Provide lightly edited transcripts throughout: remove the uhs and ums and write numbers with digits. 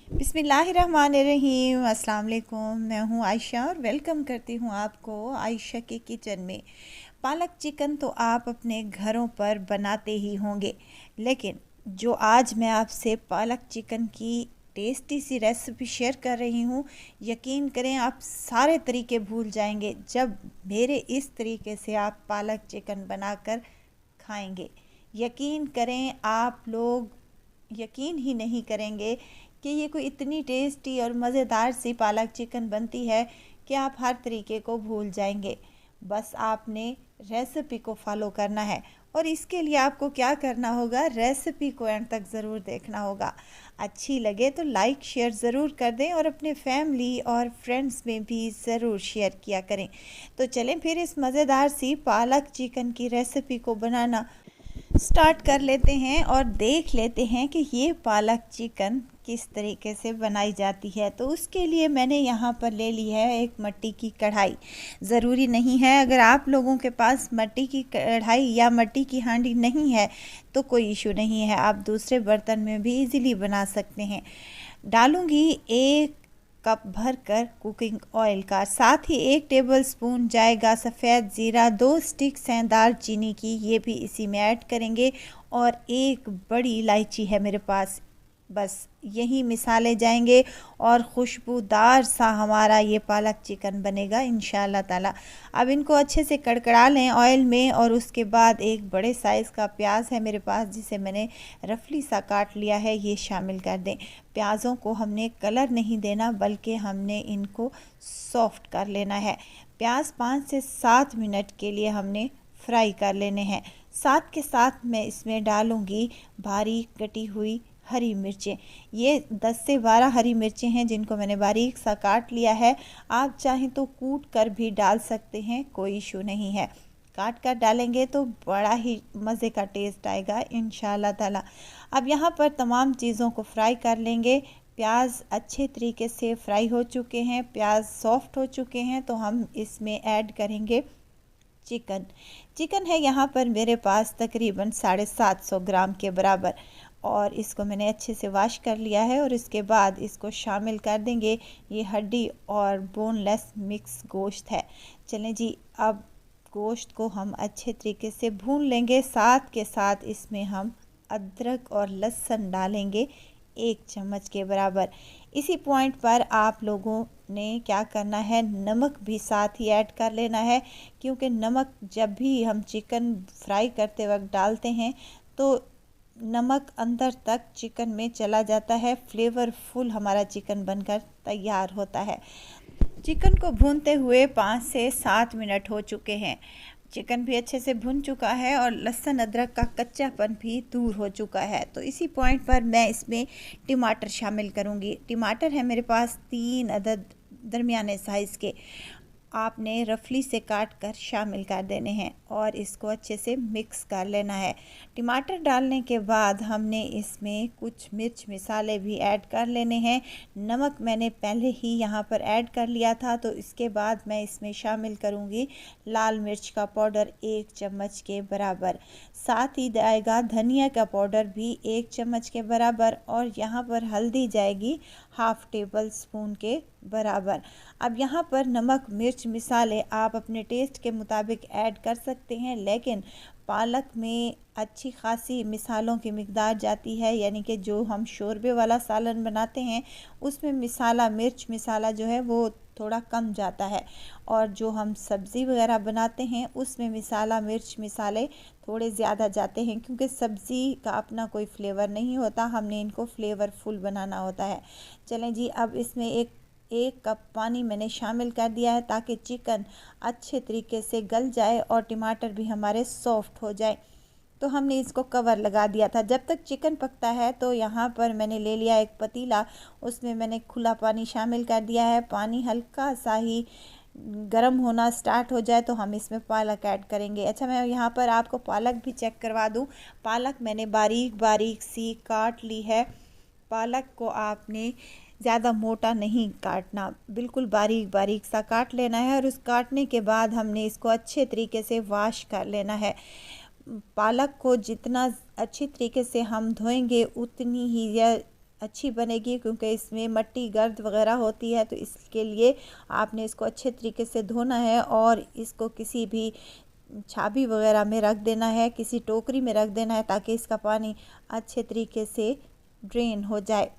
बिस्मिल्लाहिर्रहमानिर्रहीम। अस्सलाम वालेकुम। मैं हूँ आयशा और वेलकम करती हूँ आपको आयशा के किचन में। पालक चिकन तो आप अपने घरों पर बनाते ही होंगे, लेकिन जो आज मैं आपसे पालक चिकन की टेस्टी सी रेसिपी शेयर कर रही हूँ, यकीन करें आप सारे तरीके भूल जाएंगे जब मेरे इस तरीके से आप पालक चिकन बनाकर खाएंगे। यकीन करें, आप लोग यकीन ही नहीं करेंगे कि ये कोई इतनी टेस्टी और मज़ेदार सी पालक चिकन बनती है कि आप हर तरीके को भूल जाएंगे। बस आपने रेसिपी को फॉलो करना है और इसके लिए आपको क्या करना होगा, रेसिपी को एंड तक ज़रूर देखना होगा। अच्छी लगे तो लाइक शेयर ज़रूर कर दें और अपने फैमिली और फ्रेंड्स में भी ज़रूर शेयर किया करें। तो चलें फिर इस मज़ेदार सी पालक चिकन की रेसिपी को बनाना स्टार्ट कर लेते हैं और देख लेते हैं कि ये पालक चिकन किस तरीके से बनाई जाती है। तो उसके लिए मैंने यहाँ पर ले ली है एक मिट्टी की कढ़ाई। ज़रूरी नहीं है, अगर आप लोगों के पास मिट्टी की कढ़ाई या मिट्टी की हांडी नहीं है तो कोई इशू नहीं है, आप दूसरे बर्तन में भी इजीली बना सकते हैं। डालूंगी 1 कप भर कर कुकिंग ऑयल का, साथ ही 1 टेबल स्पून जाएगा सफ़ेद ज़ीरा, 2 स्टिक्स हैं दालचीनी की, ये भी इसी में ऐड करेंगे, और 1 बड़ी इलायची है मेरे पास। बस यही मिसाले जाएंगे और खुशबूदार सा हमारा ये पालक चिकन बनेगा इंशाल्लाह ताला। अब इनको अच्छे से कड़कड़ा लें ऑयल में, और उसके बाद एक बड़े साइज़ का प्याज है मेरे पास जिसे मैंने रफली सा काट लिया है, ये शामिल कर दें। प्याज़ों को हमने कलर नहीं देना बल्कि हमने इनको सॉफ्ट कर लेना है। प्याज 5 से 7 मिनट के लिए हमने फ्राई कर लेने हैं। साथ के साथ मैं इसमें डालूँगी बारीक कटी हुई हरी मिर्चें। ये 10 से 12 हरी मिर्चें हैं जिनको मैंने बारीक सा काट लिया है। आप चाहें तो कूट कर भी डाल सकते हैं, कोई इशू नहीं है। काट कर डालेंगे तो बड़ा ही मज़े का टेस्ट आएगा इंशाल्लाह ताला। अब यहाँ पर तमाम चीज़ों को फ्राई कर लेंगे। प्याज अच्छे तरीके से फ्राई हो चुके हैं, प्याज सॉफ्ट हो चुके हैं, तो हम इसमें ऐड करेंगे चिकन। चिकन है यहाँ पर मेरे पास तकरीबन 750 ग्राम के बराबर, और इसको मैंने अच्छे से वॉश कर लिया है और इसके बाद इसको शामिल कर देंगे। ये हड्डी और बोनलेस मिक्स गोश्त है। चलें जी, अब गोश्त को हम अच्छे तरीके से भून लेंगे। साथ के साथ इसमें हम अदरक और लहसुन डालेंगे 1 चम्मच के बराबर। इसी पॉइंट पर आप लोगों ने क्या करना है, नमक भी साथ ही ऐड कर लेना है, क्योंकि नमक जब भी हम चिकन फ्राई करते वक्त डालते हैं तो नमक अंदर तक चिकन में चला जाता है, फ्लेवरफुल हमारा चिकन बनकर तैयार होता है। चिकन को भूनते हुए 5 से 7 मिनट हो चुके हैं। चिकन भी अच्छे से भुन चुका है और लहसुन अदरक का कच्चापन भी दूर हो चुका है। तो इसी पॉइंट पर मैं इसमें टमाटर शामिल करूंगी। टमाटर है मेरे पास 3 अदद दरमियाने साइज़ के, आपने रफली से काट कर शामिल कर देने हैं और इसको अच्छे से मिक्स कर लेना है। टमाटर डालने के बाद हमने इसमें कुछ मिर्च मसाले भी ऐड कर लेने हैं। नमक मैंने पहले ही यहाँ पर ऐड कर लिया था, तो इसके बाद मैं इसमें शामिल करूँगी लाल मिर्च का पाउडर 1 चम्मच के बराबर। साथ ही जाएगा धनिया का पाउडर भी 1 चम्मच के बराबर, और यहाँ पर हल्दी जाएगी हाफ़ टेबल स्पून के बराबर। अब यहाँ पर नमक मिर्च मसाले आप अपने टेस्ट के मुताबिक ऐड कर सकते हैं, लेकिन पालक में अच्छी खासी मिसालों की मिकदार जाती है, यानी कि जो हम शोरबे वाला सालन बनाते हैं उसमें मिसाला मिर्च मसाला जो है वो थोड़ा कम जाता है, और जो हम सब्ज़ी वगैरह बनाते हैं उसमें मिसाला मिर्च मसाले थोड़े ज़्यादा जाते हैं, क्योंकि सब्ज़ी का अपना कोई फ्लेवर नहीं होता, हमने इनको फ्लेवरफुल बनाना होता है। चलें जी, अब इसमें एक कप पानी मैंने शामिल कर दिया है ताकि चिकन अच्छे तरीके से गल जाए और टमाटर भी हमारे सॉफ्ट हो जाए। तो हमने इसको कवर लगा दिया था। जब तक चिकन पकता है तो यहाँ पर मैंने ले लिया एक पतीला, उसमें मैंने खुला पानी शामिल कर दिया है। पानी हल्का सा ही गर्म होना स्टार्ट हो जाए तो हम इसमें पालक ऐड करेंगे। अच्छा, मैं यहाँ पर आपको पालक भी चेक करवा दूँ। पालक मैंने बारीक बारीक सी काट ली है। पालक को आपने ज़्यादा मोटा नहीं काटना, बिल्कुल बारीक बारीक सा काट लेना है, और उस काटने के बाद हमने इसको अच्छे तरीके से वॉश कर लेना है। पालक को जितना अच्छी तरीके से हम धोएंगे उतनी ही अच्छी बनेगी, क्योंकि इसमें मिट्टी गर्द वगैरह होती है। तो इसके लिए आपने इसको अच्छे तरीके से धोना है और इसको किसी भी छाबी वगैरह में रख देना है, किसी टोकरी में रख देना है, ताकि इसका पानी अच्छे तरीके से ड्रेन हो जाए।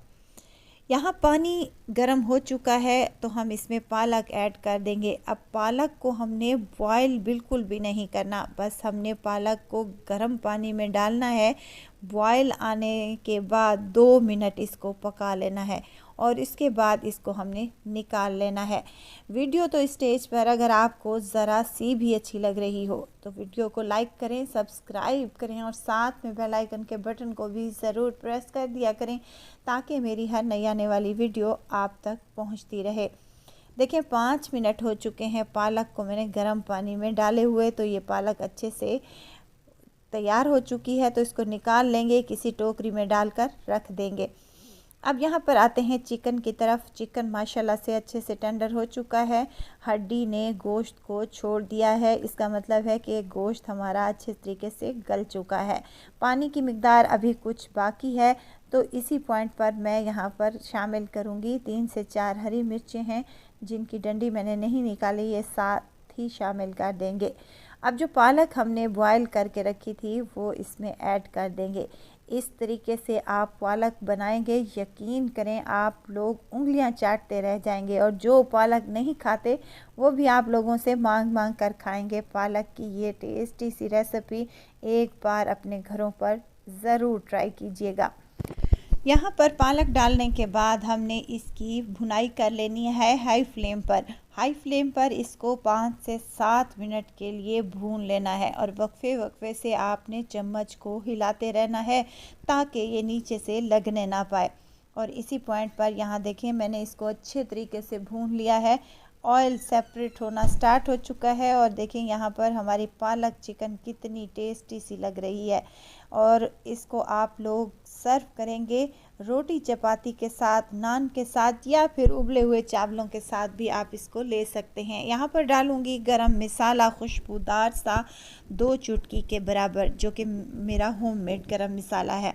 यहाँ पानी गर्म हो चुका है तो हम इसमें पालक ऐड कर देंगे। अब पालक को हमने बॉयल बिल्कुल भी नहीं करना, बस हमने पालक को गर्म पानी में डालना है। बॉयल आने के बाद 2 मिनट इसको पका लेना है और इसके बाद इसको हमने निकाल लेना है। वीडियो तो स्टेज पर अगर आपको ज़रा सी भी अच्छी लग रही हो तो वीडियो को लाइक करें, सब्सक्राइब करें और साथ में बेल आइकन के बटन को भी ज़रूर प्रेस कर दिया करें, ताकि मेरी हर नई आने वाली वीडियो आप तक पहुंचती रहे। देखिए 5 मिनट हो चुके हैं पालक को मैंने गर्म पानी में डाले हुए, तो ये पालक अच्छे से तैयार हो चुकी है। तो इसको निकाल लेंगे, किसी टोकरी में डालकर रख देंगे। अब यहाँ पर आते हैं चिकन की तरफ। चिकन माशाल्लाह से अच्छे से टेंडर हो चुका है, हड्डी ने गोश्त को छोड़ दिया है। इसका मतलब है कि गोश्त हमारा अच्छे तरीके से गल चुका है। पानी की मिकदार अभी कुछ बाकी है, तो इसी पॉइंट पर मैं यहाँ पर शामिल करूँगी 3 से 4 हरी मिर्चें हैं, जिनकी डंडी मैंने नहीं निकाली, ये साथ ही शामिल कर देंगे। अब जो पालक हमने बॉयल करके रखी थी वो इसमें ऐड कर देंगे। इस तरीके से आप पालक बनाएंगे, यकीन करें आप लोग उंगलियां चाटते रह जाएंगे, और जो पालक नहीं खाते वो भी आप लोगों से मांग मांग कर खाएंगे। पालक की ये टेस्टी सी रेसिपी एक बार अपने घरों पर ज़रूर ट्राई कीजिएगा। यहाँ पर पालक डालने के बाद हमने इसकी भुनाई कर लेनी है हाई फ्लेम पर। हाई फ्लेम पर इसको 5 से 7 मिनट के लिए भून लेना है, और वक्फे वक्फे से आपने चम्मच को हिलाते रहना है ताकि ये नीचे से लगने ना पाए। और इसी पॉइंट पर यहाँ देखें मैंने इसको अच्छे तरीके से भून लिया है, ऑयल सेपरेट होना स्टार्ट हो चुका है। और देखें यहाँ पर हमारी पालक चिकन कितनी टेस्टी सी लग रही है। और इसको आप लोग सर्व करेंगे रोटी चपाती के साथ, नान के साथ, या फिर उबले हुए चावलों के साथ भी आप इसको ले सकते हैं। यहाँ पर डालूंगी गरम मसाला खुशबूदार सा 2 चुटकी के बराबर, जो कि मेरा होममेड गरम मसाला है।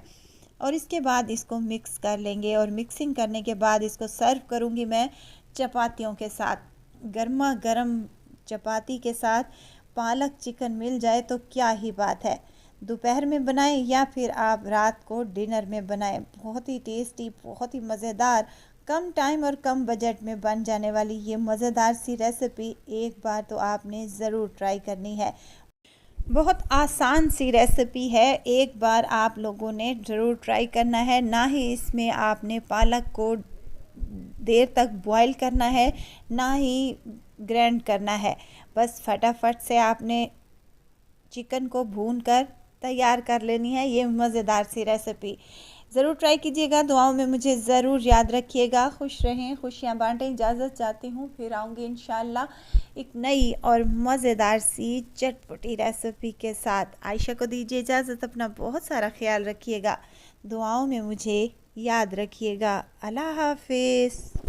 और इसके बाद इसको मिक्स कर लेंगे, और मिक्सिंग करने के बाद इसको सर्व करूँगी मैं चपातियों के साथ। गर्मा गर्म चपाती के साथ पालक चिकन मिल जाए तो क्या ही बात है। दोपहर में बनाएं या फिर आप रात को डिनर में बनाएं, बहुत ही टेस्टी, बहुत ही मज़ेदार, कम टाइम और कम बजट में बन जाने वाली ये मज़ेदार सी रेसिपी एक बार तो आपने ज़रूर ट्राई करनी है। बहुत आसान सी रेसिपी है, एक बार आप लोगों ने ज़रूर ट्राई करना है। ना ही इसमें आपने पालक को देर तक बॉईल करना है, ना ही ग्राइंड करना है, बस फटाफट से आपने चिकन को भूनकर तैयार कर लेनी है ये मज़ेदार सी रेसिपी। ज़रूर ट्राई कीजिएगा, दुआओं में मुझे ज़रूर याद रखिएगा। खुश रहें, खुशियाँ बांटें। इजाज़त चाहती हूँ, फिर आऊँगी इंशाल्लाह एक नई और मज़ेदार सी चटपटी रेसिपी के साथ। आयशा को दीजिए इजाज़त, अपना बहुत सारा ख्याल रखिएगा, दुआओं में मुझे याद रखिएगा। अल्लाह हाफिज़।